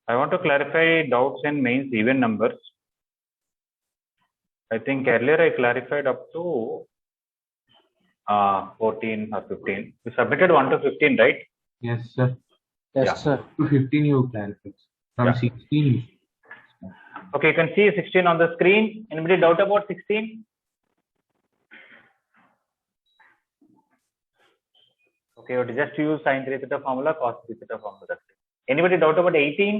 I want to clarify doubts in mains even numbers. I think earlier I clarified up to 14 or 15. You submitted 1 to 15, right? Yes, sir. Yes, Yeah. sir. To 15 you clarified. From Yeah. 16 you. Okay, you can see 16 on the screen. Anybody doubt about 16? Okay, you just use sin 3 theta formula, cos 3 theta formula. That's it. Anybody doubt about 18?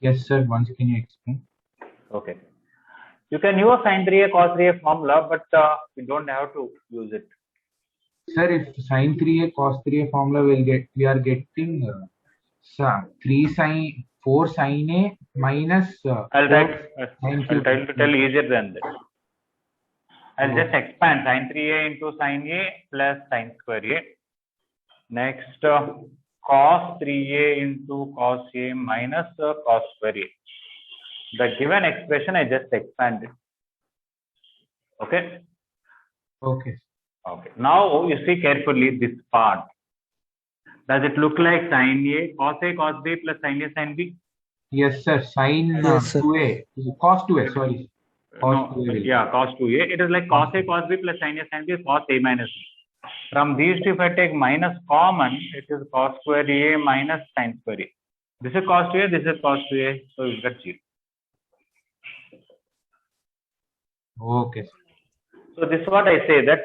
Yes, sir. Once can you explain? Okay. You can use sin 3a cos 3a formula, but you don't have to use it. Sir, if sin 3a cos 3a formula we are getting 4 sin a minus I'll 4 write. sin I'll try to tell easier than that. I'll Oh. just expand sin 3a into sin a plus sin square a. Next, cos 3a into cos a minus cos square a. The given expression I just expanded. Okay. Okay. Okay. Now you see carefully this part. Does it look like sin a cos b plus sin a sin b? Yes, sir. Sin Yes, sir. 2a. Cos 2a, sorry. Cos No, 2a. yeah, cos 2a. It is like cos a cos b plus sin a sin b cos a minus b. From these two, if I take minus common, it is cos square a minus sin square a. This is cos 2a, this is cos 2a, so you get 0. Okay. So this is what I say, that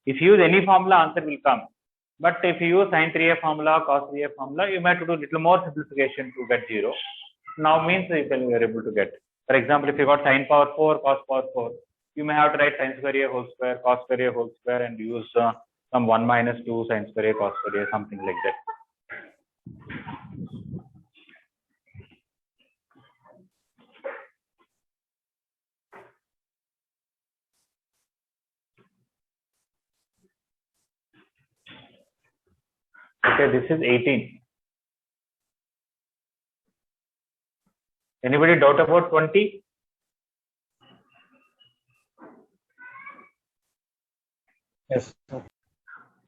if you use any formula, answer will come. But if you use sin 3a formula, cos 3a formula, you might have to do little more simplification to get 0. Now means you are able to get. For example, if you got sin power 4, cos power 4, you may have to write sin square a whole square, cos square a whole square, and use some 1 minus 2 sin square a cos square a, something like that. Okay, this is 18. Anybody doubt about 20? Yes, sir.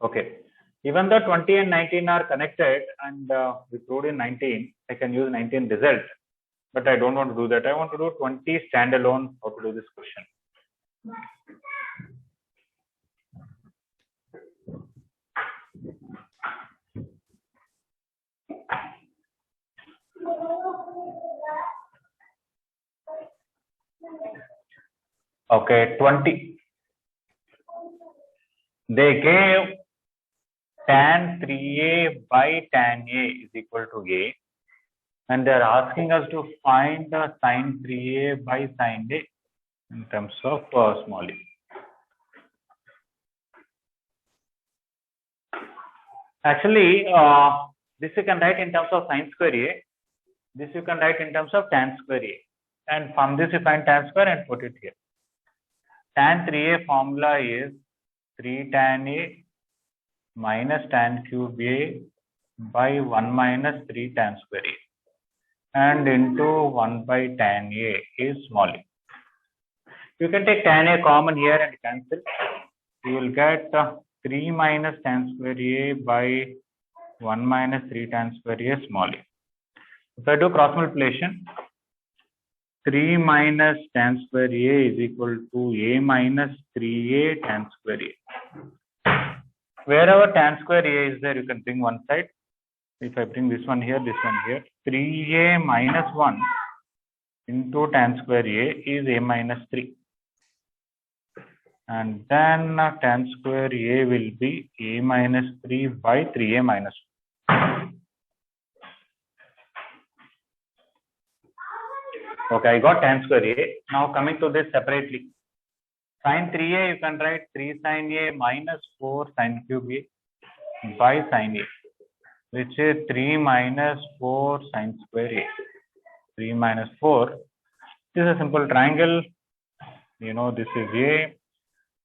Okay. Even though 20 and 19 are connected and we proved in 19, I can use 19 result. But I don't want to do that. I want to do 20 standalone, how to do this question. Okay, 20. They gave tan 3a by tan a is equal to a. And they are asking us to find the sin 3a by sin a in terms of small a. Actually, this you can write in terms of sin square a. This you can write in terms of tan square a. And from this you find tan square and put it here. Tan 3a formula is 3 tan a minus tan cube a by 1 minus 3 tan square a. And into 1 by tan a is small a. You can take tan a common here and cancel. You will get 3 minus tan square a by 1 minus 3 tan square a small a. If I do cross multiplication, 3 minus tan square a is equal to a minus 3a tan square a. Wherever tan square a is there, you can bring one side. If I bring this one here, 3a minus 1 into tan square a is a minus 3. And then tan square a will be a minus 3 by 3a minus 1. Okay, I got tan square a. Now coming to this separately. Sin 3a, you can write 3 sin a minus 4 sin cube a by sin a, which is 3 minus 4 sin square a. 3 minus 4. This is a simple triangle. You know, this is a.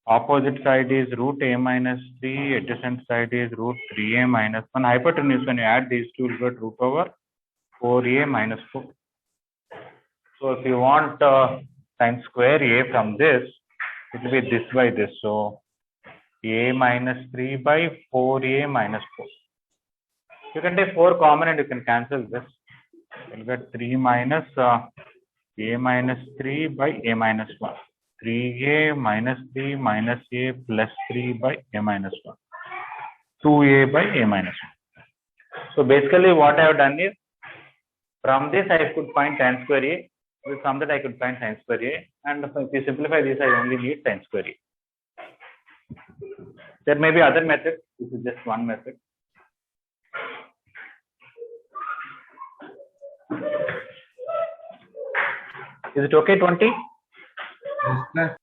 Opposite side is root a minus 3. Adjacent side is root 3a minus 1. Hypotenuse, when you add these two, you get root over 4a minus 4. So if you want sin square a from this, it will be this by this. So a minus 3 by 4a minus 4. You can take 4 common and you can cancel this. We'll get 3 minus a minus 3 by a minus 1. 3a minus 3 minus a plus 3 by a minus 1. 2a by a minus 1. So basically what I have done is, from this I could find tan square a. From that I could find sin square a. And if you simplify this, I only need sin square a. There may be other methods. This is just one method. Is it okay, 20? Yes, sir.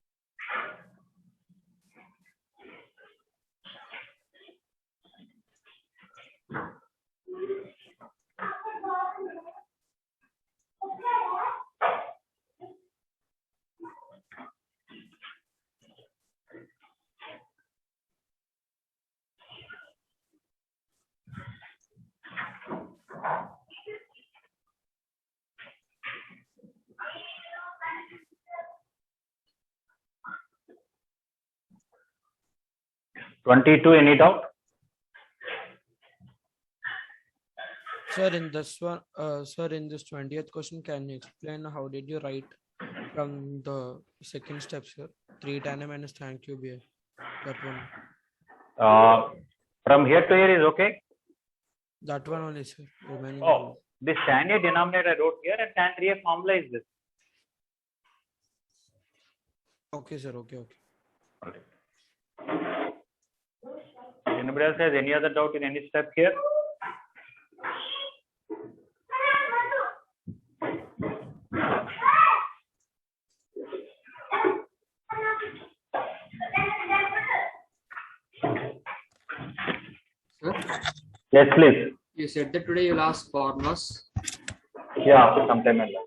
Any doubt? Sir, in this one, sir, in this 20th question, can you explain how did you write from the second step, sir? 3 tan A minus tan cube A. That one. From here to here is okay. That one only, sir. Remaining Oh, this tan A denominator I wrote here, and tan 3a formula is this. Okay, sir. Okay. Okay. Anybody else has any other doubt in any step here? Sir, Yes, please. you said that today you'll ask formulas. Yeah, sometime like that.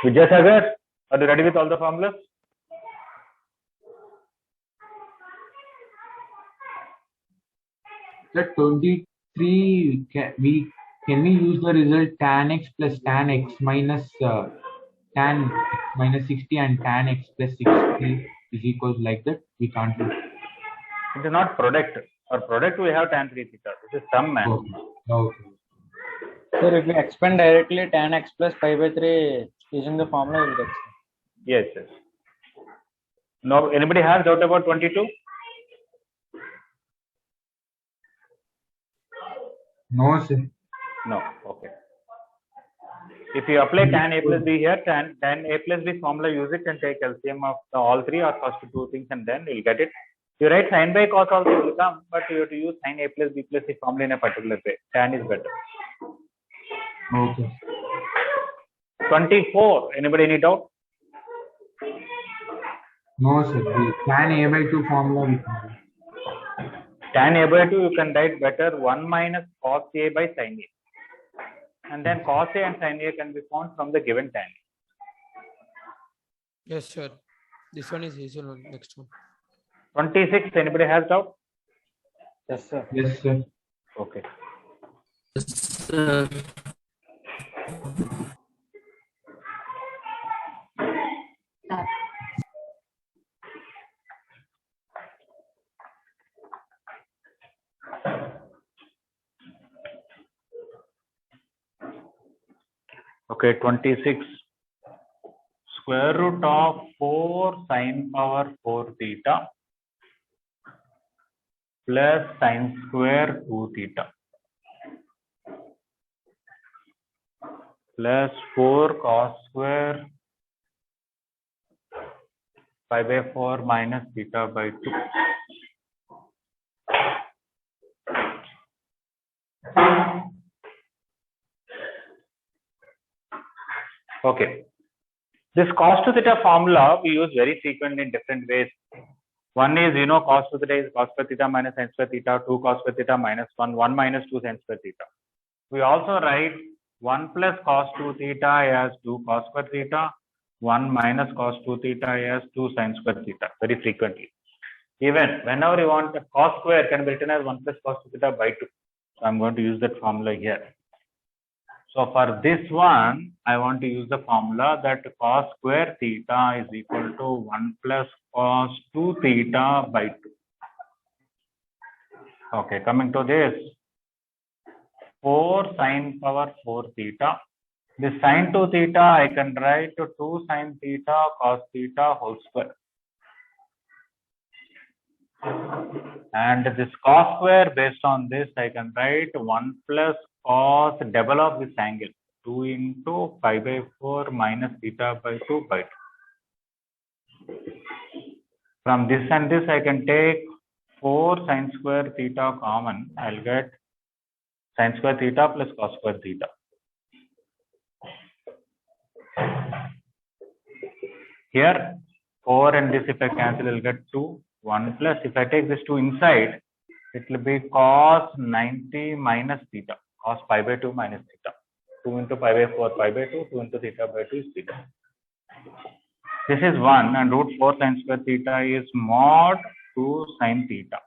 Vidyasagar, are you ready with all the formulas? The 23, can we use the result tan x plus tan x minus tan x minus 60 and tan x plus 60 is equals like that? We can't do. It is not product. For product we have tan 3 theta. This is sum, man. Okay. Sir, if we expand directly tan x plus pi by 3 using the formula, we'll get. Yes. No, anybody has doubt about 22? No, sir. No. Okay. If you apply tan a plus b here, tan a plus b formula, use it and take LCM of all three or first two things, and then you'll get it. You write sin by cos also will come, but you have to use sin a plus b plus c formula in a particular way. Tan is better. Okay. 24. Anybody any doubt? No, sir. The tan a by 2 formula we can use. Tan a by 2 you can write better 1 minus cos a by sin a. And then cos a and sin a can be found from the given tan. Yes, sir. This one is easy. Next one. 26. Anybody has doubt? Yes, sir. Yes, sir. Okay. Okay, 26. Square root of 4 sin power 4 theta plus sin square 2 theta plus 4 cos square pi by 4 minus theta by 2. Okay. This cos 2 theta formula we use very frequently in different ways. One is, cos 2 theta is cos square theta minus sin square theta, 2 cos square theta minus 1, 1 minus 2 sin square theta. We also write 1 plus cos 2 theta as 2 cos square theta, 1 minus cos 2 theta as 2 sin square theta, very frequently. Even whenever you want, cos square can be written as 1 plus cos 2 theta by 2. So I'm going to use that formula here. So for this one, I want to use the formula that cos square theta is equal to 1 plus cos 2 theta by 2. Okay, coming to this, 4 sine power 4 theta. This sine 2 theta, I can write to 2 sine theta cos theta whole square. And this cos square, based on this, I can write 1 plus cos double of this angle, 2 into pi by 4 minus theta by 2 by 2. From this and this, I can take 4 sine square theta common. I'll get sine square theta plus cos square theta. Here, 4 and this, if I cancel, I'll get 2. 1 plus, if I take this 2 inside, it will be cos 90 minus theta, cos pi by 2 minus theta. 2 into pi by 4, pi by 2, 2 into theta by 2 is theta. This is 1, and root 4 sine square theta is mod 2 sine theta.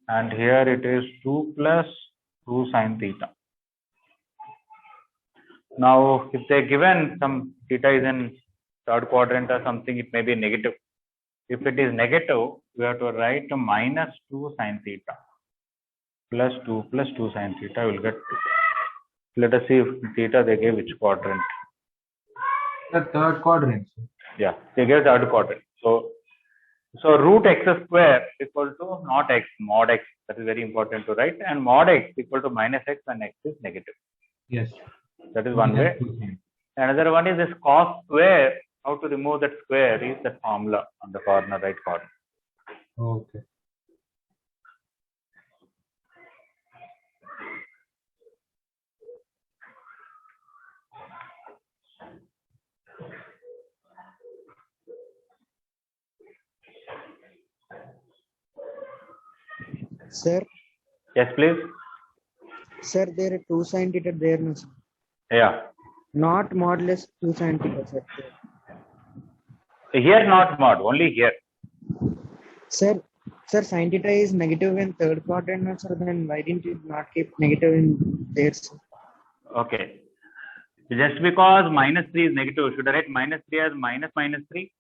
And here it is 2 plus 2 sine theta. Now, if they given some theta is in third quadrant or something, it may be negative. If it is negative, we have to write minus 2 sine theta plus 2 sine theta, will get 2. Let us see if theta they gave which quadrant. The third quadrant. Yeah, they gave third quadrant. So root x square equal to not x, mod x. That is very important to write. And mod x equal to minus x when x is negative. Yes. That is one way. Another one is this cos square. How to remove that square is that formula on the corner, right corner. Okay. Sir, Yes, please. sir, there are 2 sine theta there, no, sir. Yeah. Not modulus 2 sine theta, sir. Here not mod, only here. Sir, sine theta is negative in third quadrant, no, sir. Then why didn't you not keep negative in there, sir? Okay. Just because minus 3 is negative, should I write minus 3 as minus 3?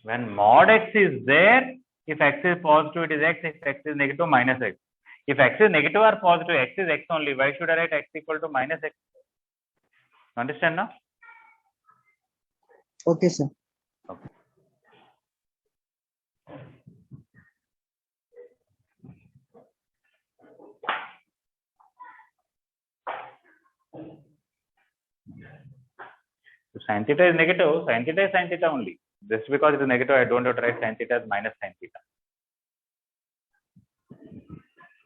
When mod x is there, if x is positive, it is x. If x is negative, minus x. If x is negative or positive, x is x only. Why should I write x equal to minus x? Understand now? Okay, sir. Okay. So sin theta is negative, sin theta is sin theta only. Just because it is negative, I don't have to write sin theta as minus sin theta.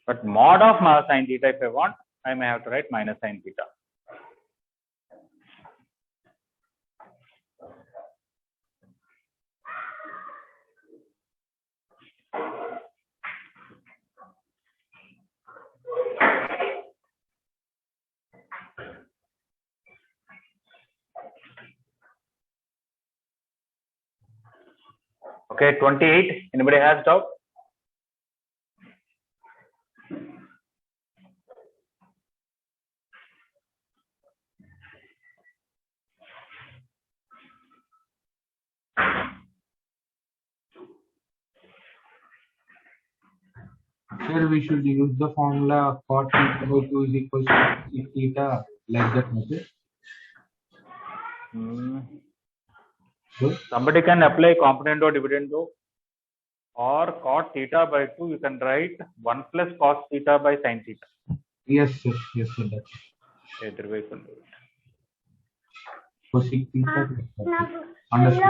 But mod of sin theta, if I want, I may have to write minus sin theta. Okay, 28. Anybody has doubt? Here we should use the formula cot theta by 2 is equal to sec theta, like that method. Good. Somebody can apply componendo dividendo, or cot theta by 2, you can write 1 plus cos theta by sin theta. Yes, sir. Yes, sir. That's Either way you can do it. for sec theta. Understood.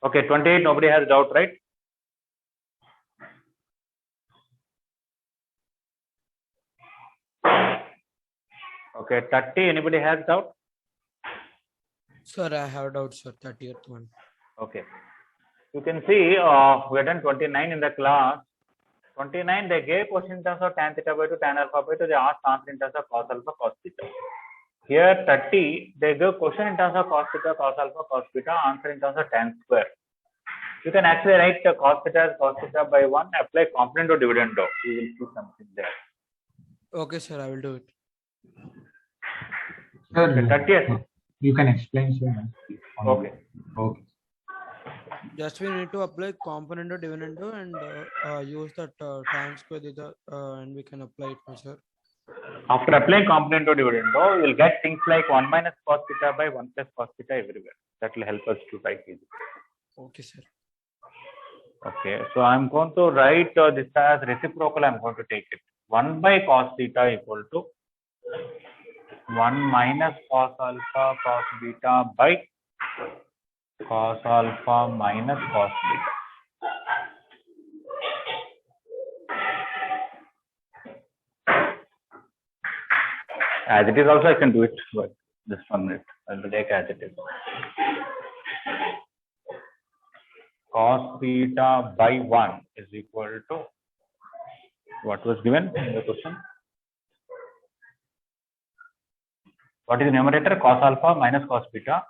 Okay, 28, nobody has doubt, right? Okay, 30, anybody has doubt? Sir, I have doubt, sir. 30th one. Okay. You can see we have done 29 in the class. 29, they gave question in terms of tan theta by 2, tan alpha by 2. They asked answer in terms of cos alpha, cos theta. Here 30, they give question in terms of cos theta, cos alpha, cos beta, answer in terms of tan square. You can actually write cos theta as cos theta by 1, apply component of dividend. You will see something there. Okay, sir, I will do it. Sir, Okay, 30th. you can explain, sir. Okay. Okay. Just we need to apply component of dividendo and use that tan square theta and we can apply it now, sir. After applying component of dividend, you will get things like 1 minus cos theta by 1 plus cos theta everywhere. That will help us to write it. Okay, sir. Okay, so I'm going to write this as reciprocal. I'm going to take it. 1 by cos theta equal to 1 minus cos alpha cos beta by cos alpha minus cos beta. As it is also I can do it, but just 1 minute. I will take as it is. Cos theta by 1 is equal to what was given in the question? What is the numerator? Cos alpha minus cos beta.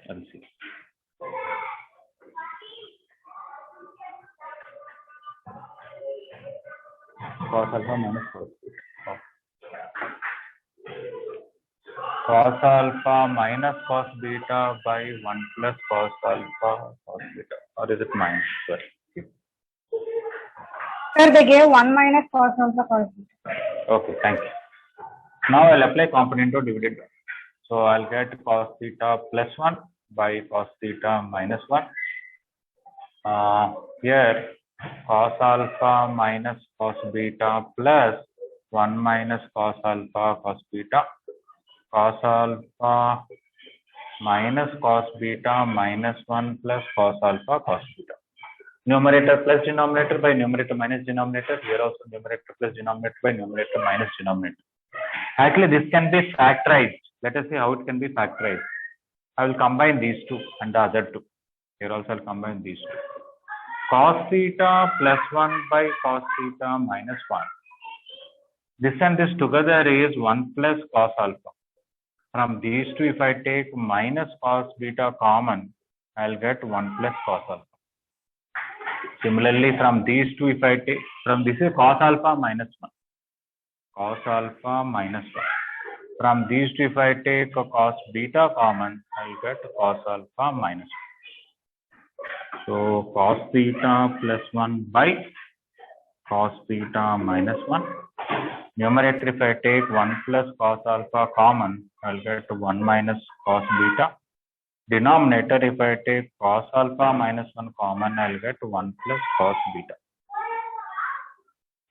Let's see. Cos alpha minus cos beta. Cos alpha minus cos beta by 1 plus cos alpha cos beta. Or is it minus? Sorry. Sir, they gave 1 minus cos alpha cos beta. Okay, thank you. Now I'll apply component of dividend. So I'll get cos theta plus 1 by cos theta minus 1. Here cos alpha minus cos beta plus 1 minus cos alpha cos beta. Cos alpha minus cos beta minus 1 plus cos alpha cos beta. Numerator plus denominator by numerator minus denominator. Here also numerator plus denominator by numerator minus denominator. Actually, this can be factorized. Let us see how it can be factorized. I will combine these two and the other two. Here also I'll combine these two. Cos theta plus 1 by cos theta minus 1. This and this together is 1 plus cos alpha. From these two, if I take minus cos beta common, I'll get 1 plus cos alpha. Similarly, from these two, if I take, from this is cos alpha minus 1. Cos alpha minus 1. From these two, if I take a cos beta common, I'll get cos alpha minus 1. So cos theta plus 1 by cos theta minus 1. Numerator, if I take 1 plus cos alpha common, I'll get 1 minus cos beta. Denominator, if I take cos alpha minus 1 common, I'll get 1 plus cos beta.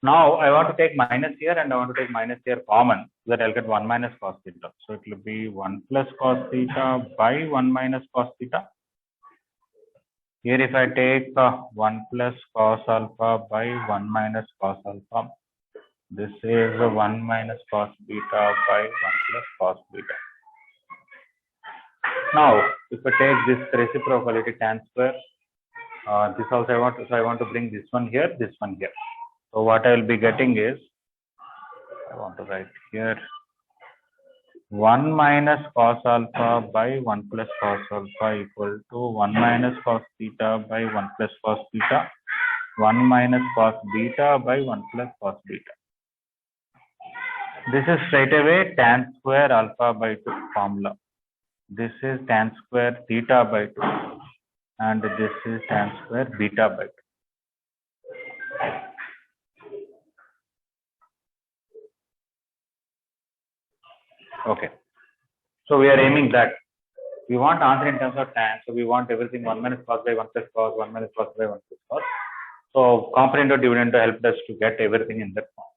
Now I want to take minus here and I want to take minus here common, so that I'll get 1 minus cos theta. So it will be 1 plus cos theta by 1 minus cos theta. Here if I take 1 plus cos alpha by 1 minus cos alpha, this is 1 minus cos beta by 1 plus cos beta. Now, if I take this reciprocality tan square, this also I want to bring this one here, this one here. So what I will be getting is, I want to write here 1 minus cos alpha by 1 plus cos alpha equal to 1 minus cos theta by 1 plus cos theta, 1 minus cos beta by 1 plus cos beta. This is straight away tan square alpha by 2 formula. This is tan square theta by 2 and this is tan square beta by 2. Okay, so we are aiming that we want answer in terms of tan, so we want everything 1 minus cos by 1 plus cos, 1 minus cos by 1 plus cos. So component of dividend helped us to get everything in that form.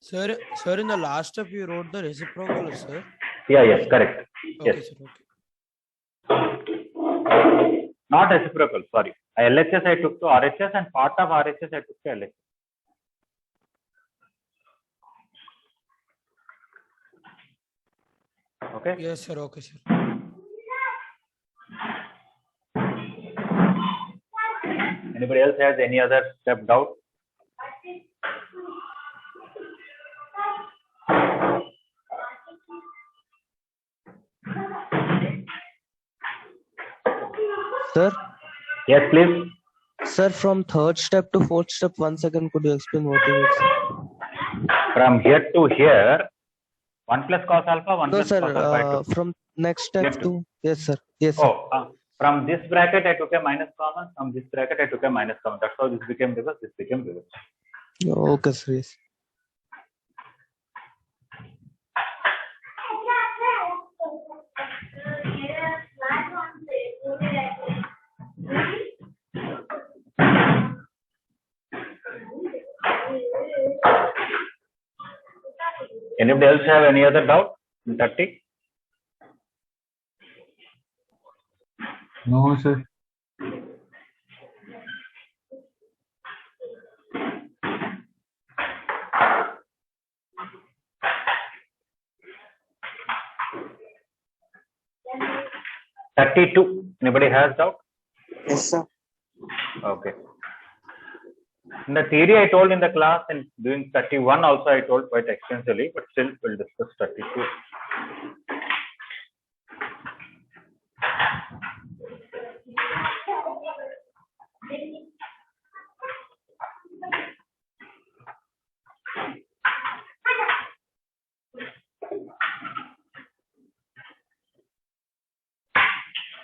Sir, in the last step you wrote the reciprocal, sir. Yeah, yes, correct. Yes. Okay, sir. Okay. Not reciprocal, sorry. LHS I took to RHS and part of RHS I took to LHS. Okay. Yes, sir. Okay, sir. Anybody else has any other step doubt? Sir, Yes, please. sir, from third step to fourth step, 1 second, could you explain what is it? From here to here, 1 plus cos alpha, 1 No, plus sir, cos alpha. from next step Get to. to, yes, sir. Yes, sir. From this bracket I took a minus common, from this bracket I took a minus common. That's how this became reverse, this became reverse. Okay, sir, yes. Anybody else have any other doubt in 30? No, sir. Anybody has doubt? Yes, sir. Okay. In the theory I told in the class, and doing 31 also I told quite extensively, but still we'll discuss 32.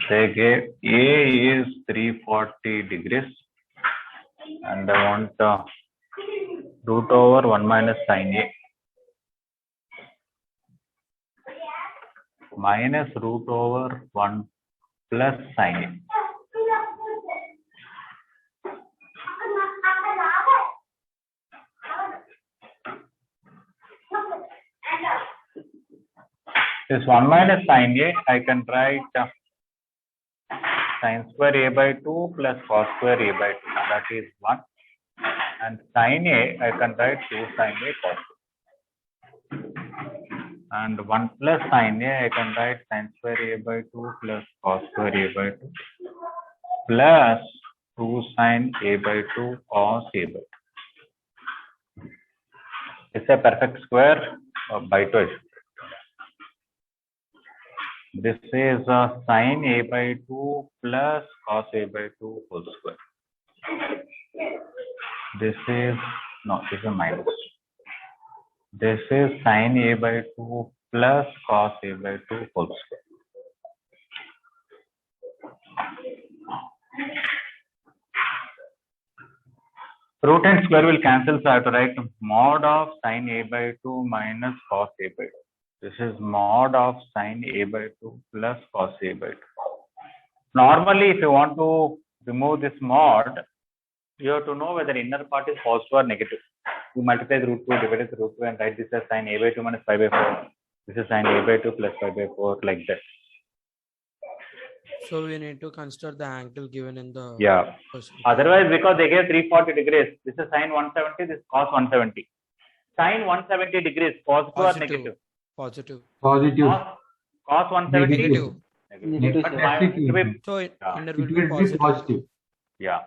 They gave A is 340 degrees and I want root over 1 minus sin A minus root over 1 plus sin A. This 1 minus sin A, I can write sin square A by 2 plus cos square A by 2, that is 1. And sin A, I can write 2 sin A cos A. And 1 plus sin A, I can write sin square A by 2 plus cos square A by 2 plus 2 sin A by 2 cos A by 2. It's a perfect square by 2. This is sin A by 2 plus cos A by 2 whole square. This is, no, this is a minus. This is sin A by 2 plus cos A by 2 whole square. Root and square will cancel, so I have to write mod of sin A by 2 minus cos A by 2. This is mod of sin A by 2 plus cos A by 2. Normally, if you want to remove this mod, you have to know whether inner part is positive or negative. You multiply the root 2, divide the root 2 and write this as sin A by 2 minus pi by 4. This is sin A by 2 plus pi by 4, like that. So we need to consider the angle given in the question. Otherwise, because they gave 340 degrees, this is sin 170, this is cos 170. Sin 170 degrees, positive or negative? Positive. Positive. Cos 170 Negative. Negative, But sir. So Yeah. inner It will be will be positive. positive. Yeah.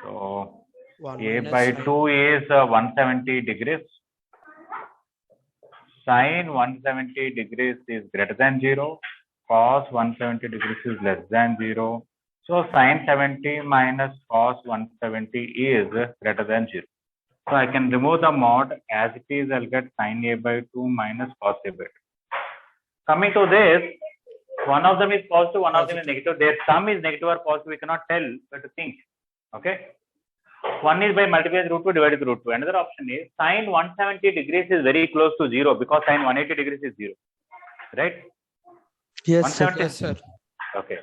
So 1 A minus by sin- 2 is 170 degrees. Sin 170 degrees is greater than 0. Cos 170 degrees is less than 0. So sin 70 minus cos 170 is greater than 0. So I can remove the mod as it is. I'll get sin A by 2 minus cos A by 2. Coming to this, one of them is positive, one of them is negative. Their sum is negative or positive. We cannot tell, but to think. Okay. One is by multiplying root 2 divided by root 2. Another option is sin 170 degrees is very close to 0 because sin 180 degrees is 0. Right? Yes, sir. 170. Yes, sir. Okay.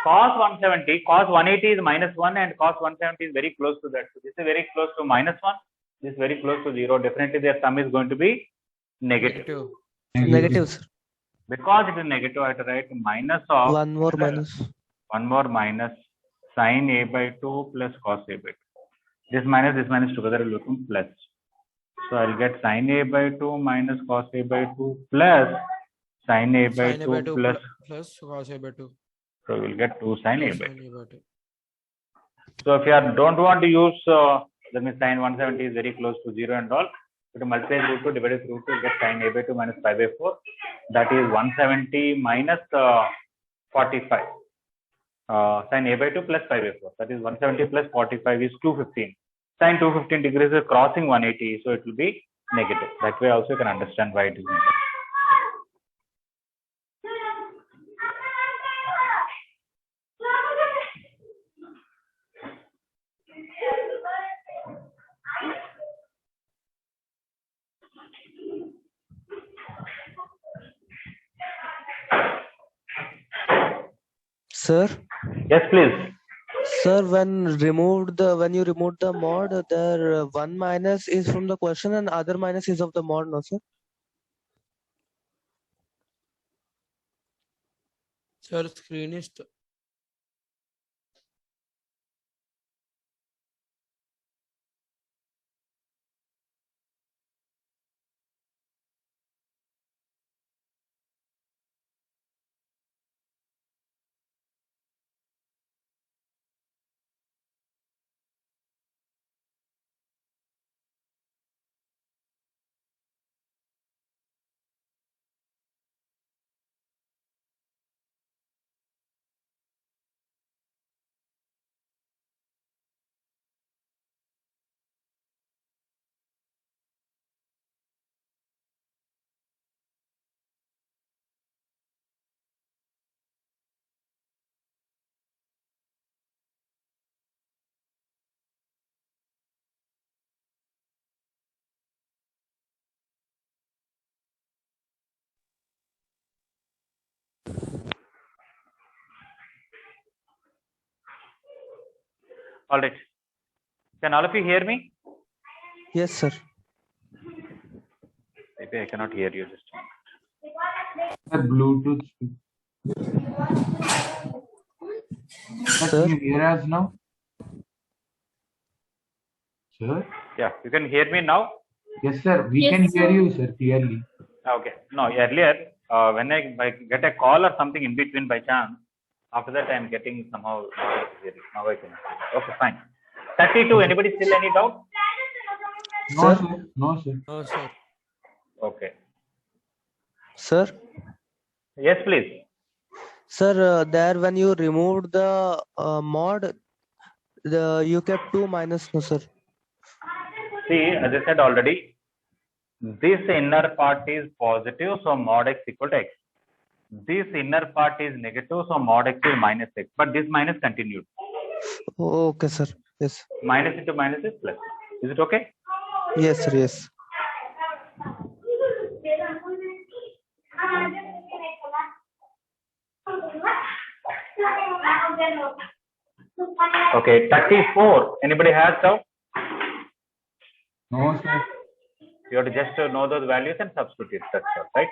Cos 170, cos 180 is minus 1 and cos 170 is very close to that. So this is very close to minus 1. This is very close to 0. Definitely their sum is going to be negative. Negative. Negative, sir. Because it is negative, I have to write minus of One more minus. one more minus sin a by 2 plus cos a by 2. This minus together will become plus. So I'll get sin a by 2 minus cos a by 2 plus sin a by Sin a 2 by 2 plus. plus cos a by 2. So we'll get 2 sin a Plus by 2. sin a by 2. So if you don't want to use, that means sin 170 is very close to 0 and all. So to multiply root 2 divided by root 2, get sin a by 2 minus pi by 4. That is 170 minus 45. Sin a by 2 plus pi by 4. That is 170 plus 45 is 215. Sin 215 degrees is crossing 180, so it will be negative. That way also you can understand why it is negative. Sir, Yes, please. sir, when you removed the mod, there one minus is from the question and other minus is of the mod, no sir? Sir, screen is All right. Can all of you hear me? Yes, sir. Maybe I cannot hear you. Just The Bluetooth. Sir, Sir? can you hear us now? Sir? yeah, you can hear me now. Yes, sir. We Yes, can hear sir. you, sir, clearly. Okay. No, earlier when I get a call or something in between by chance, after that I am getting somehow now I can. Okay, fine. 32. Anybody still any doubt? No, Sir? sir. No, sir. no, sir. Okay. Sir? Yes, please. Sir, there when you removed the mod, you kept 2 minus, no sir? See, as I said already, this inner part is positive, so mod x equal to x. This inner part is negative, so mod x is minus x. But this minus continued. Oh, okay, sir. Yes. Minus into minus is plus. Is it okay? Yes, sir. Yes. Okay, 34. Anybody has doubt? No, sir. You have to just know those values and substitute. That's all, right?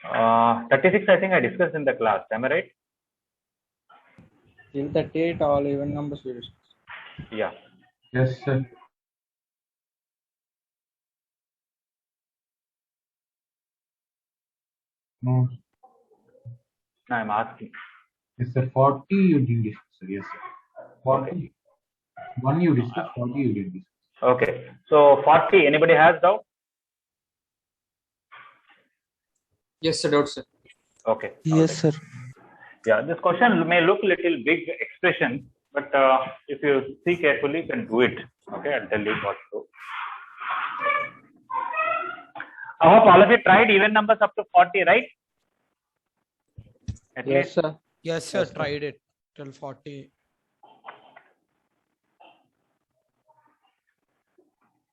Uh, 36, I think I discussed in the class. Am I right? Till 38, all even numbers we discussed. Yeah. Yes, sir. No. No, I'm asking. Yes, sir. 40 you didn't discuss, sir. Yes, sir. 40. One you discussed, 40 you didn't discuss. Okay. So 40. Anybody has doubt? Yes, sir. Doubt, sir. Okay. Yes, sir. Yeah, this question may look little big expression, but if you see carefully, you can do it. Okay, I'll tell you what to do. I hope all of you tried even numbers up to 40, right? At Yes, least. sir. Yes, sir. Tried it till 40.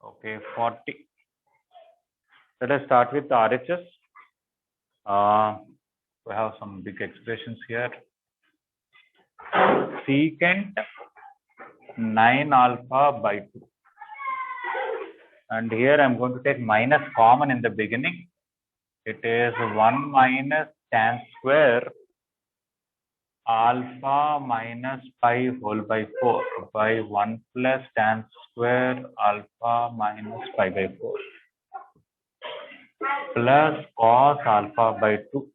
Okay, 40. Let us start with the RHS. We have some big expressions here. Secant 9 alpha by 2. And here I'm going to take minus common in the beginning. It is 1 minus tan square alpha minus pi whole by 4 by 1 plus tan square alpha minus pi by 4 plus cos alpha by 2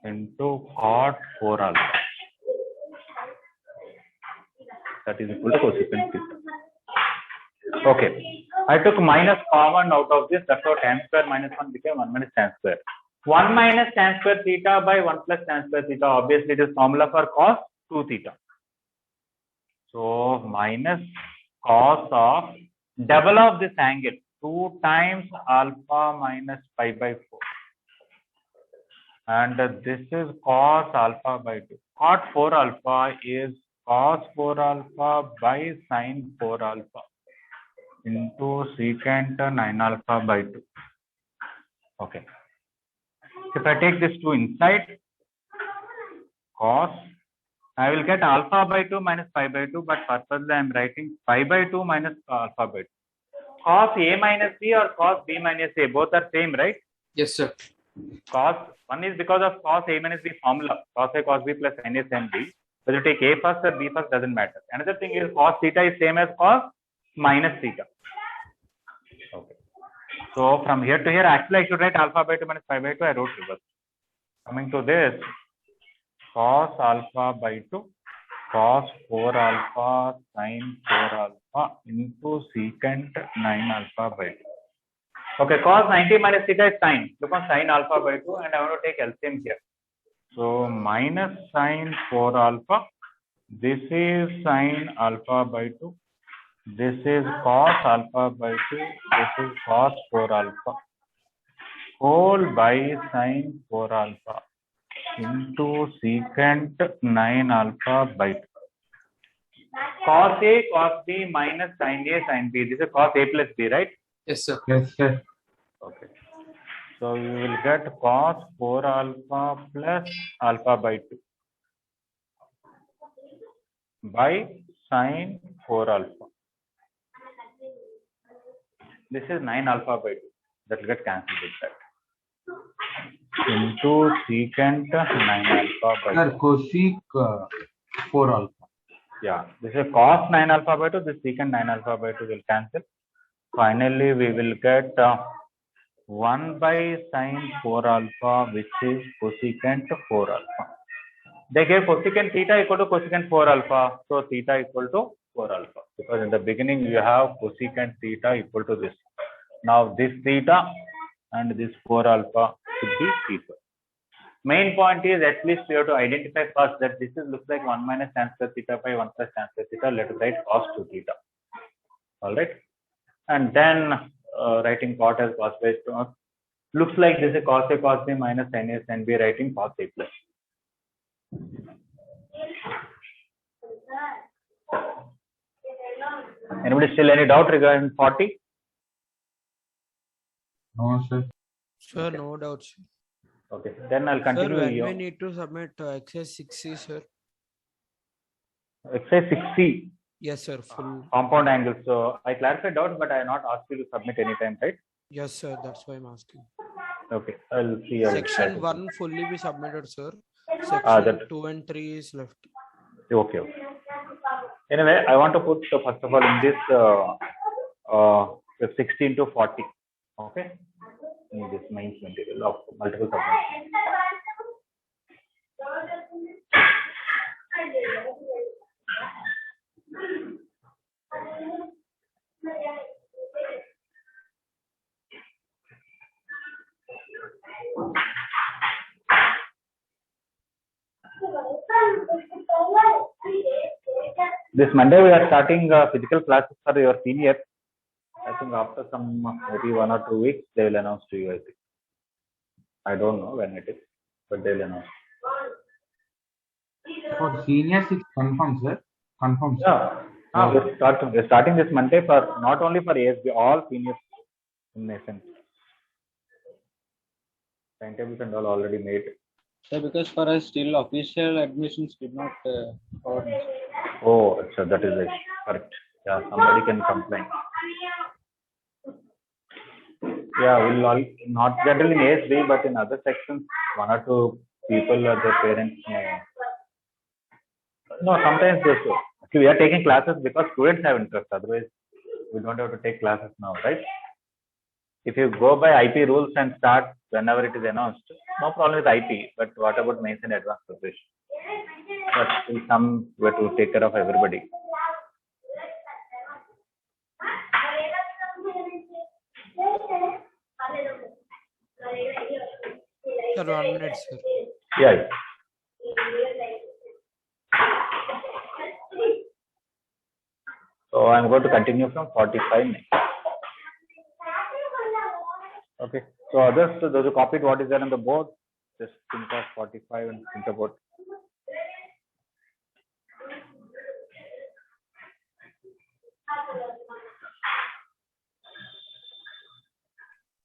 into cot 4 alpha. That is equal to cosecant theta. Okay, I took minus common out of this. That's how tan square minus 1 became 1 minus tan square. 1 minus tan square theta by 1 plus tan square theta. Obviously, it is formula for cos 2 theta. So minus cos of double of this angle 2 times alpha minus pi by 4. And this is cos alpha by 2. Cot 4 alpha is cos 4 alpha by sin 4 alpha into secant 9 alpha by 2. Okay. If I take this 2 inside, cos, I will get alpha by 2 minus pi by 2, but purposely I am writing pi by 2 minus alpha by 2. Cos A minus B or cos B minus A, both are same, right? Yes, sir. Cos, one is because of cos A minus B formula, cos A cos B plus sin A sin B. Whether you take A first or B first doesn't matter. Another thing is cos theta is same as cos minus theta. Okay. So from here to here, actually I should write alpha by 2 minus pi by 2. I wrote reverse. Coming to this, cos alpha by 2, cos 4 alpha sin 4 alpha into secant 9 alpha by 2. Okay, cos 90 minus theta is sin. Look on sin alpha by 2, and I want to take LCM here. So minus sin 4 alpha. This is sin alpha by 2. This is cos alpha by 2. This is cos 4 alpha. Whole by sin 4 alpha into secant 9 alpha by 2. Cos A, cos B minus sin A, sin B. This is cos A plus B, right? Yes, sir. Yes, sir. Okay. So we will get cos 4 alpha plus alpha by 2 by sin 4 alpha. This is 9 alpha by 2. That will get cancelled with that. Into secant 9 alpha by 2. Sir, cosec 4 alpha. Yeah, this is cos 9 alpha by 2. This secant 9 alpha by 2 will cancel. Finally, we will get 1 by sin 4 alpha, which is cosecant 4 alpha. They gave cosecant theta equal to cosecant 4 alpha. So theta equal to 4 alpha. Because in the beginning you have cosecant theta equal to this. Now this theta and this 4 alpha should be equal. Main point is at least we have to identify first that this is looks like 1 minus tan square theta by 1 plus tan square theta. Let us write cos 2 theta. Alright. And then writing cot as cos by 2. Looks like this is cos A cos B minus sin A sin B, writing cos A plus. Anybody still any doubt regarding 40? No, sir. Sir, no doubts. Okay, then I'll Sir, continue. when your we need to submit exercise 6C, sir? exercise 6C, Yes, sir. Full. compound angles. So I clarified doubts, but I have not asked you to submit anytime, right? Yes, sir. That's why I'm asking. Okay, I'll see. Section 1 fully be submitted, sir. Section that- 2 and 3 is left. Okay, okay. Anyway, I want to put first of all in this 16 to 40. Okay, in this main material of multiple submissions. This Monday we are starting physical classes for your seniors. I think after some maybe 1 or 2 weeks they will announce to you. I think. I don't know when it is, but they will announce. For seniors, it's confirmed, sir. Confirmed, sir. Yeah. We're starting this Monday for not only for ASB, all seniors in nation. Timetables and all already made. So because for us still official admissions did not forward. Oh, so that is it. Correct. Yeah, somebody can complain. Yeah, we'll all, not generally in ASB, but in other sections, one or two people or their parents may. No, sometimes this. Actually, we are taking classes because students have interest. Otherwise, we don't have to take classes now, right? If you go by IP rules and start whenever it is announced, no problem with IP. But what about mains and advanced preparation? But still some way to take care of everybody. Sir, 1 minute, sir. Yeah. So I'm going to continue from 45 next. Okay. So others, those who copied what is there on the board, just think of 45 and think about.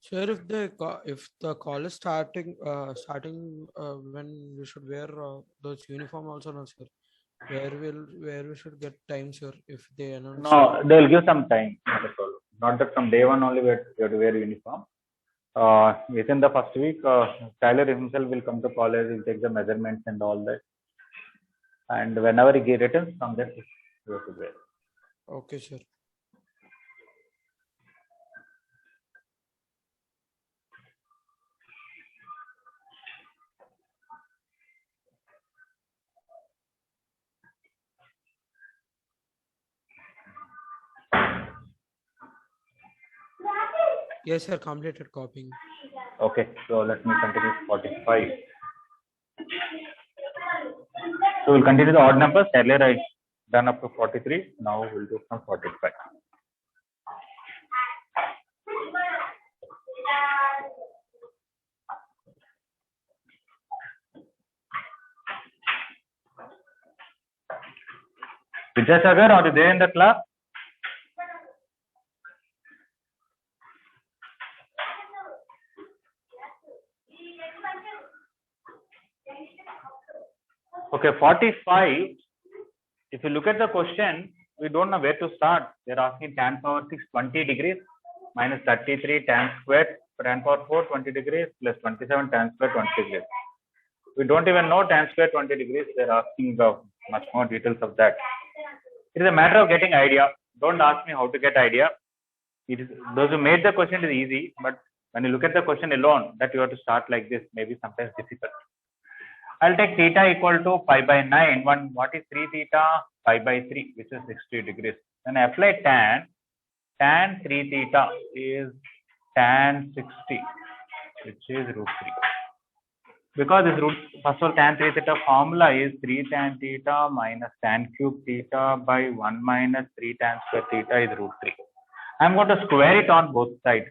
Sir, if the call is starting when we should wear those uniform also, no, sir. Where we should get time, sir, if they announce? No, they will give some time. Not at all. Not that from day one only we have to wear uniform. Within the first week, Tyler himself will come to college. He'll take the measurements and all that. And whenever he returns from there, he have to wear. Okay, sir. Yes, sir. Completed copying. Okay, so let me continue 45. So we'll continue the odd numbers. Earlier I done up to 43. Now we'll do from 45. Vidyasagar, are you there in the class? Okay, 45. If you look at the question, we don't know where to start. They're asking tan power 6 20 degrees minus 33 tan squared tan power 4 20 degrees plus 27 tan squared 20 degrees. We don't even know tan squared 20 degrees. They're asking much more details of that. It is a matter of getting idea. Don't ask me how to get idea. It is, those who made the question is easy, but when you look at the question alone, that you have to start like this, maybe sometimes difficult. I'll take theta equal to pi by 9. What is 3 theta? Pi by 3, which is 60 degrees. Then I apply tan 3 theta is tan 60, which is root 3. Because this root, first of all, tan 3 theta formula is 3 tan theta minus tan cube theta by 1 minus 3 tan square theta is root 3. I'm going to square it on both sides.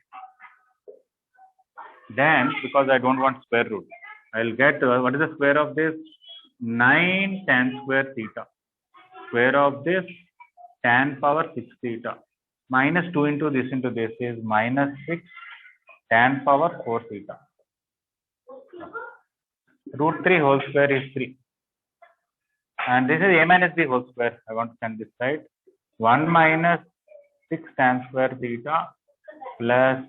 Then, because I don't want square root, I'll get what is the square of this? 9 tan square theta. Square of this tan power 6 theta. Minus 2 into this is minus 6 tan power 4 theta. Root 3 whole square is 3. And this is a minus b whole square. I want to send this side. 1 minus 6 tan square theta plus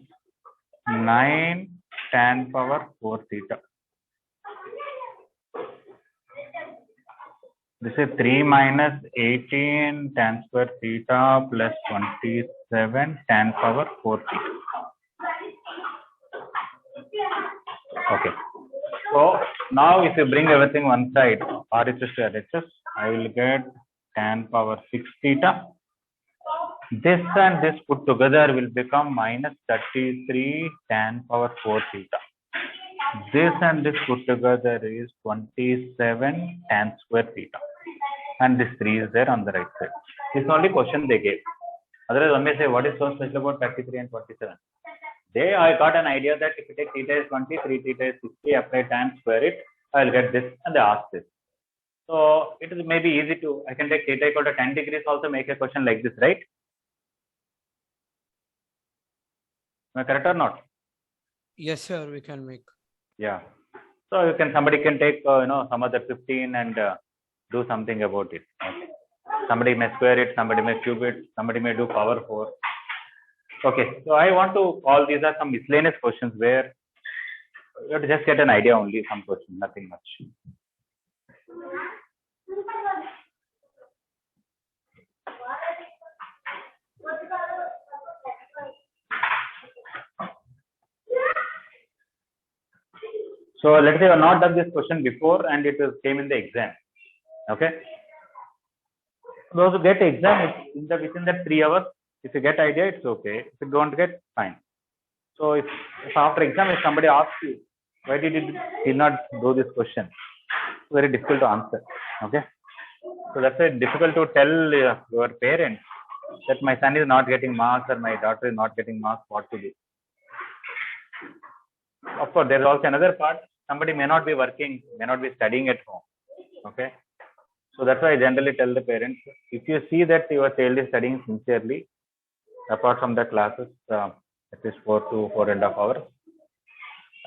9 tan power 4 theta. This is 3 minus 18 tan square theta plus 27 tan power 4 theta. Okay. So now if you bring everything one side, RHS to RHS, I will get tan power 6 theta. This and this put together will become minus 33 tan power 4 theta. This and this put together is 27 tan square theta. And this 3 is there on the right side. This is the only question they gave. Otherwise, one may say, what is so special about 33 and 47? I got an idea that if you take theta is 20, 3 theta is 60, apply tan, square it, I will get this, and they ask this. So it is maybe easy to, I can take theta equal to 10 degrees also make a question like this, right? Am I correct or not? Yes, sir. We can make. Yeah. So you can, somebody can take some other 15 and do something about it. Okay. Somebody may square it, somebody may cube it, somebody may do power 4. Okay, so I want to call these are some miscellaneous questions where you have to just get an idea only, some questions, nothing much. So let's say you have not done this question before and it came in the exam. Okay. Those who get exam within that 3 hours, if you get idea, it's okay. If you don't get, fine. So if after exam, if somebody asks you, why did not do this question? It's very difficult to answer. Okay. So that's why difficult to tell your parents that my son is not getting marks or my daughter is not getting marks, what to do. Of course, there is also another part. Somebody may not be working, may not be studying at home. Okay. So that's why I generally tell the parents, if you see that your child is studying sincerely, apart from the classes, at least 4 to 4.5 hours,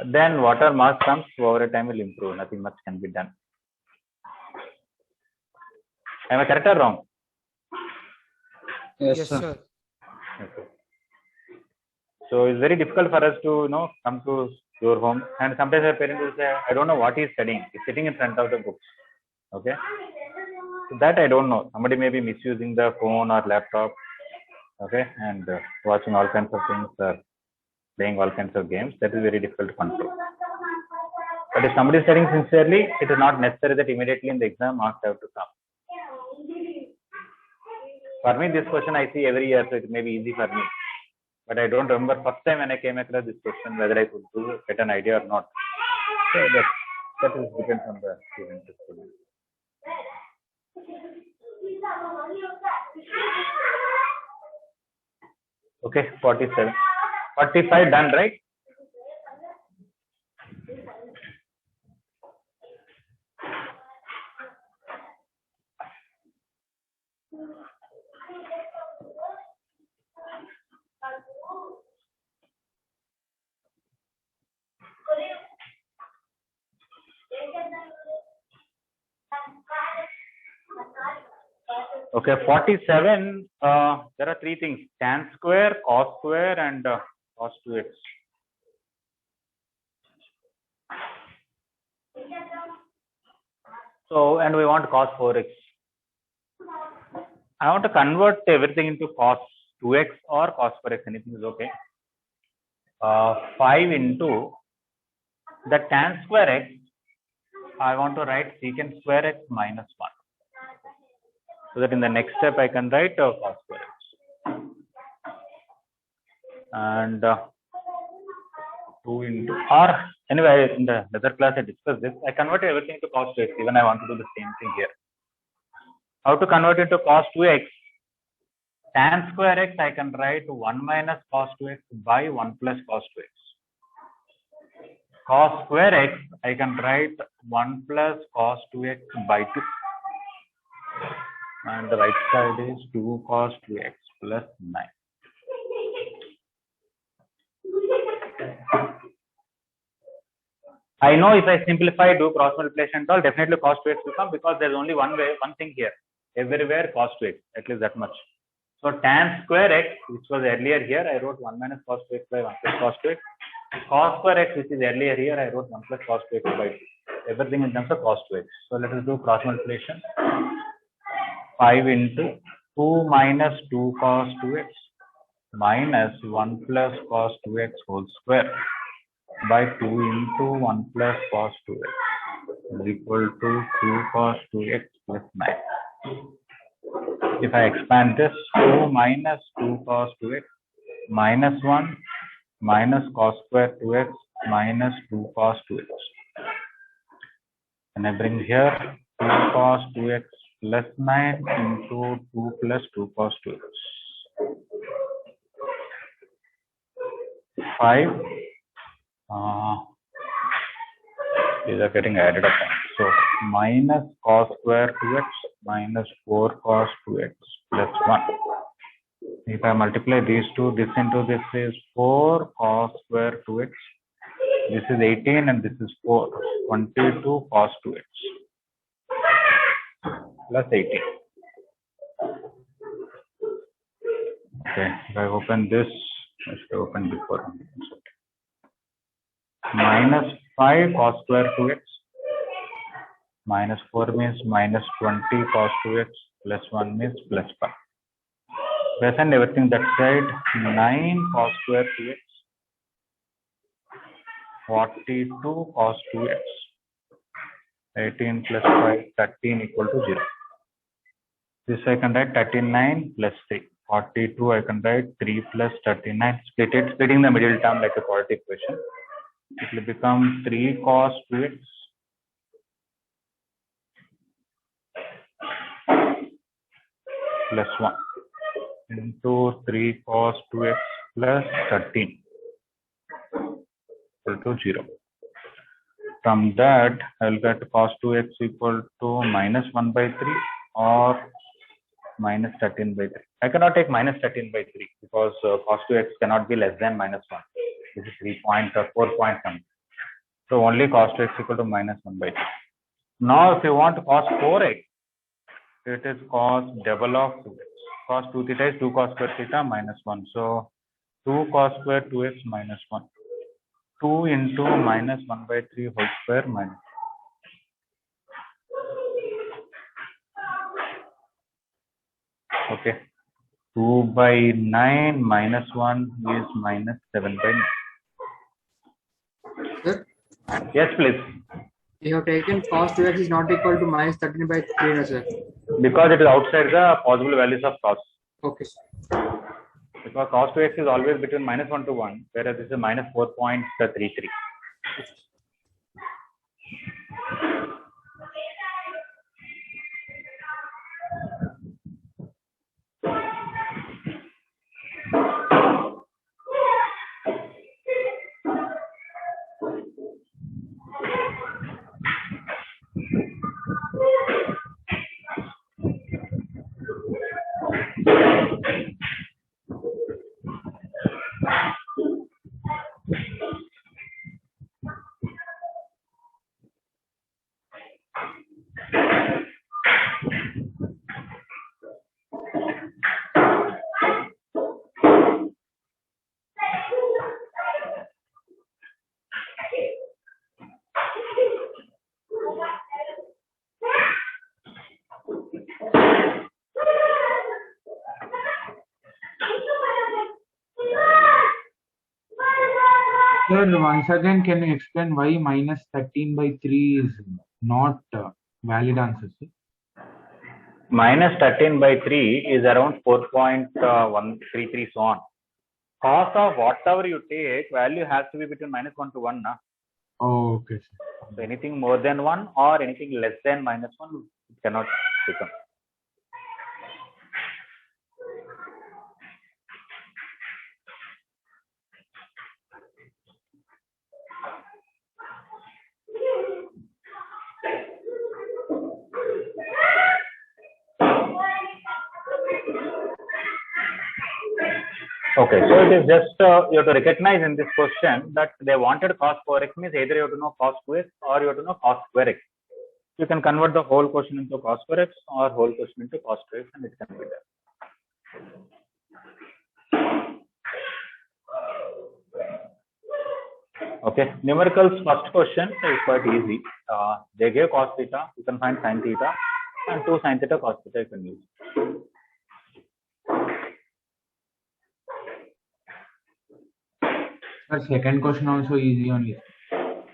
then whatever marks comes over time will improve. Nothing much can be done. Am I correct or wrong? Yes, Yes, sir. sir. Okay. So it's very difficult for us to come to your home, and sometimes our parents will say, I don't know what he's studying. He's sitting in front of the books. Okay. So that I don't know. Somebody may be misusing the phone or laptop. Okay, and watching all kinds of things or playing all kinds of games. That is very difficult to control. But if somebody is studying sincerely, it is not necessary that immediately in the exam marks have to come. For me, this question I see every year, so it may be easy for me. But I don't remember first time when I came across this question whether I could get an idea or not. So that is depends on the student. Okay, 47. 45 done, right? Okay, 47, there are 3 things, tan square, cos square and cos 2x. So, and we want cos 4x. I want to convert everything into cos 2x or cos 4x, anything is okay. 5 into the tan square x, I want to write secant square x minus 1. So that in the next step I can write cos square x. And 2 into, or anyway, in the other class I discussed this. I converted everything to cos 2x, even I want to do the same thing here. How to convert it to cos 2x? Tan square x, I can write 1 minus cos 2x by 1 plus cos 2x. Cos square x, I can write 1 plus cos 2x by 2. And the right side is 2 cos 2x plus 9. I know if I simplify, do cross multiplication and all, definitely cos 2x will come because there's only one thing here. Everywhere cos 2x, at least that much. So tan square x, which was earlier here, I wrote 1 minus cos 2x by 1 plus cos 2x. Cos square x, which is earlier here, I wrote 1 plus cos 2x by 2. Everything in terms of cos 2x. So let us do cross multiplication. 5 into 2 minus 2 cos 2x minus 1 plus cos 2x whole square by 2 into 1 plus cos 2x is equal to 2 cos 2x plus 9. If I expand this, 2 minus 2 cos 2x minus 1 minus cos square 2x minus 2 cos 2x. And I bring here 2 cos 2x plus 9 into 2 plus 2 cos 2x. 5. These are getting added up. So minus cos square 2x minus 4 cos 2x plus 1. If I multiply these two, this into this is 4 cos square 2x. This is 18 and this is 4. 22 cos 2x plus 18. Okay, if I open this, I should open before. Minus 5 cos square 2x minus 4 means minus 20 cos 2x plus 1 means plus 5. Present everything that side. 9 cos square 2x 42 cos 2x 18 plus 5 13 equal to 0. This I can write 39 plus 3. 42 I can write 3 plus 39. Split it, splitting the middle term like a quadratic equation. It will become 3 cos 2x plus 1 into 3 cos 2x plus 13 equal to 0. From that, I will get cos 2x equal to minus 1 by 3 or minus 13 by 3. I cannot take minus 13 by 3 because cos 2x cannot be less than minus 1. This is 4 point something. So only cos 2x equal to minus 1 by 3. Now if you want cos 4x, it is cos double of 2x. Cos 2 theta is 2 cos square theta minus 1. So 2 cos square 2x minus 1. 2 into minus 1 by 3 whole square minus. Okay. 2 by 9 minus 1 is minus 7 by 9. Sir, Yes, please. you have taken cos 2x is not equal to minus 13 by 3, no, sir. Because it is outside the possible values of cos. Okay, sir. Because cos 2x is always between minus 1 to 1, whereas this is minus 4.33. Sir, once again, can you explain why minus 13 by 3 is not valid answer, sir? Minus 13 by 3 is around 4.133 so on. Cos of whatever you take, value has to be between minus 1 to 1. Na? Oh, okay, sir. So anything more than 1 or anything less than minus 1, it cannot become. Okay, so it is just you have to recognize in this question that they wanted cos 4x means either you have to know cos 2x or you have to know cos square x. You can convert the whole question into cos square x or whole question into cos 2x and it can be done. Okay, numericals first question is quite easy. They gave cos theta, you can find sin theta and 2 sin theta cos theta you can use. Sir, second question also easy only.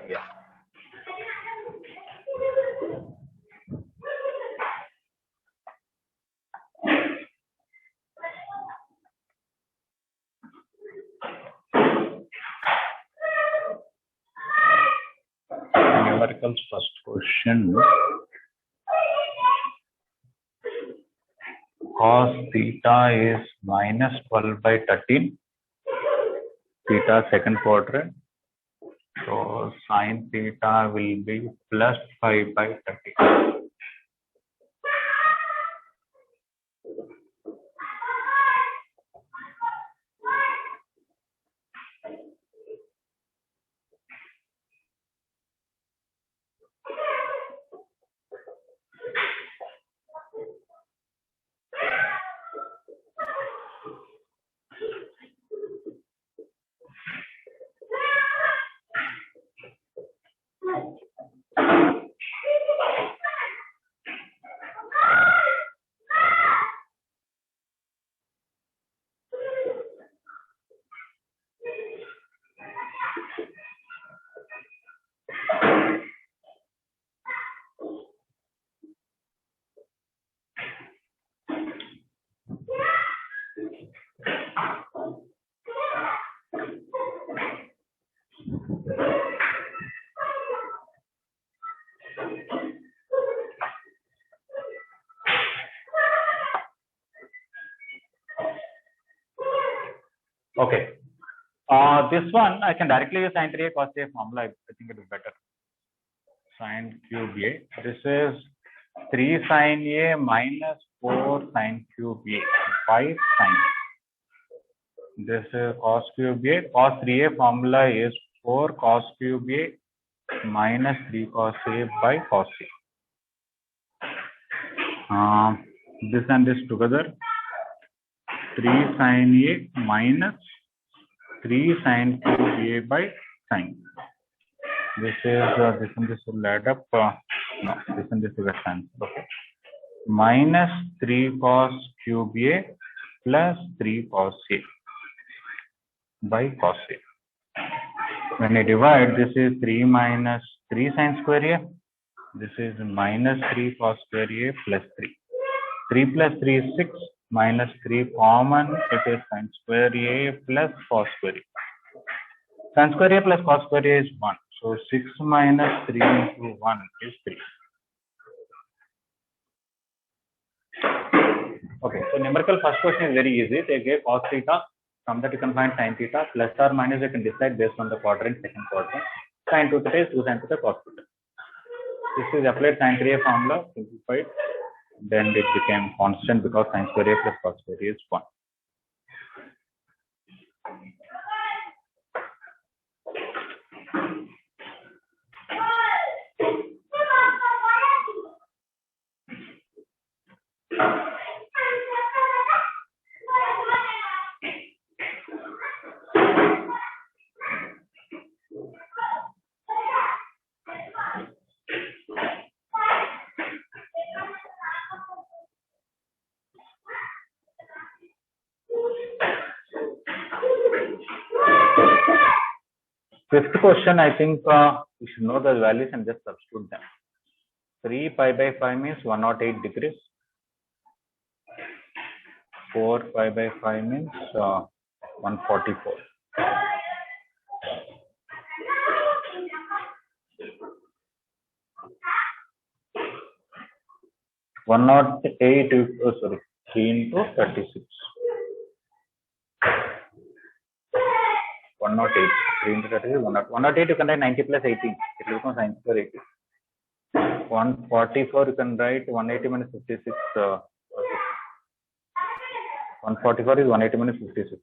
Yeah. Numericals first question. Cos theta is minus 12 by 13. Theta second quadrant. So sin theta will be plus 5 by 13. Okay. This one I can directly use sin 3a cos 3a formula. I think it is better. Sin cube a. This is 3 sin a minus 4 sin cube a by sin. This is cos cube a. Cos 3a formula is 4 cos cube a minus 3 cos a by cos a. This and this together, 3 sin a minus 3 sin cube a by sin. This is this and this will add up. No, this and this will get cancelled. Okay. Minus 3 cos cube a plus 3 cos a by cos a. When you divide, this is 3 minus 3 sin square a. This is minus 3 cos square a plus 3. 3 plus 3 is 6, minus 3 common, it is sin square a plus cos square a. Sin square a plus cos square a is 1. So 6 minus 3 into 1 is 3. Okay, so numerical first question is very easy. They gave cos theta, from that you can find sin theta, plus or minus you can decide based on the quadrant, second quadrant. Sin 2 theta is 2 sin theta cos theta. This is applied sin 3a formula, simplified. Then it became constant because sin square a plus cos square a is 1. Fifth question, I think we should know the values and just substitute them. 3 pi by 5 means 108 degrees. 4 pi by 5 means 144. 108, oh sorry, 3 into 36. 108, 3 into 36, 108 you can write 90 plus 18. It will become sin square 80. 144 you can write 180 minus 56. 144 is 180 minus 56.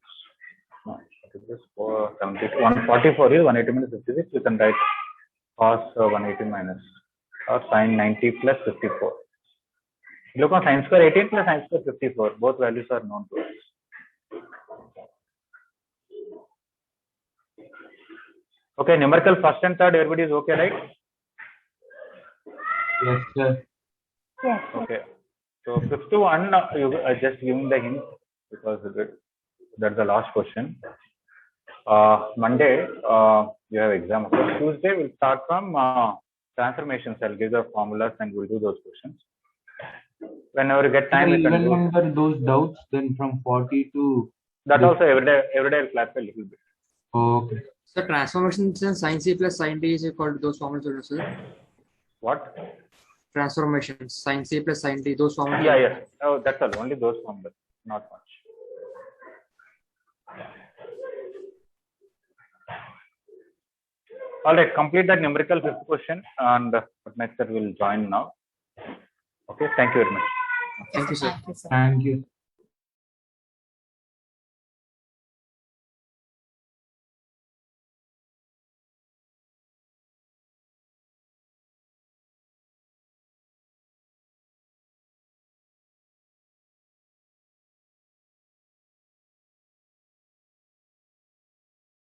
No, it is 472. 144 is 180 minus 56. You can write cos 180 minus or sin 90 plus 54. Look on sin square 18 plus sin square 54. Both values are known to us. Okay, numerical first and third, everybody is okay, right? Yes, sir. Yes. Okay. So fifth one, you just giving the hint because that's the last question. Monday, you have exam. Okay. Tuesday, we'll start from transformations. I'll give the formulas and we'll do those questions. Whenever you get time, So you can even do. under those doubts, then from 40 to That also every day I'll clarify a little bit. okay. So transformations and sin c plus sin d is equal to those formulas, sir. What? Transformations, sin c plus sin d, those formulas. Yeah. Oh, that's all. Only those formulas, not much. All right, complete that numerical fifth question, and next that will join now. Okay, thank you very much. Thank you, sir. Thank you, sir. Thank you.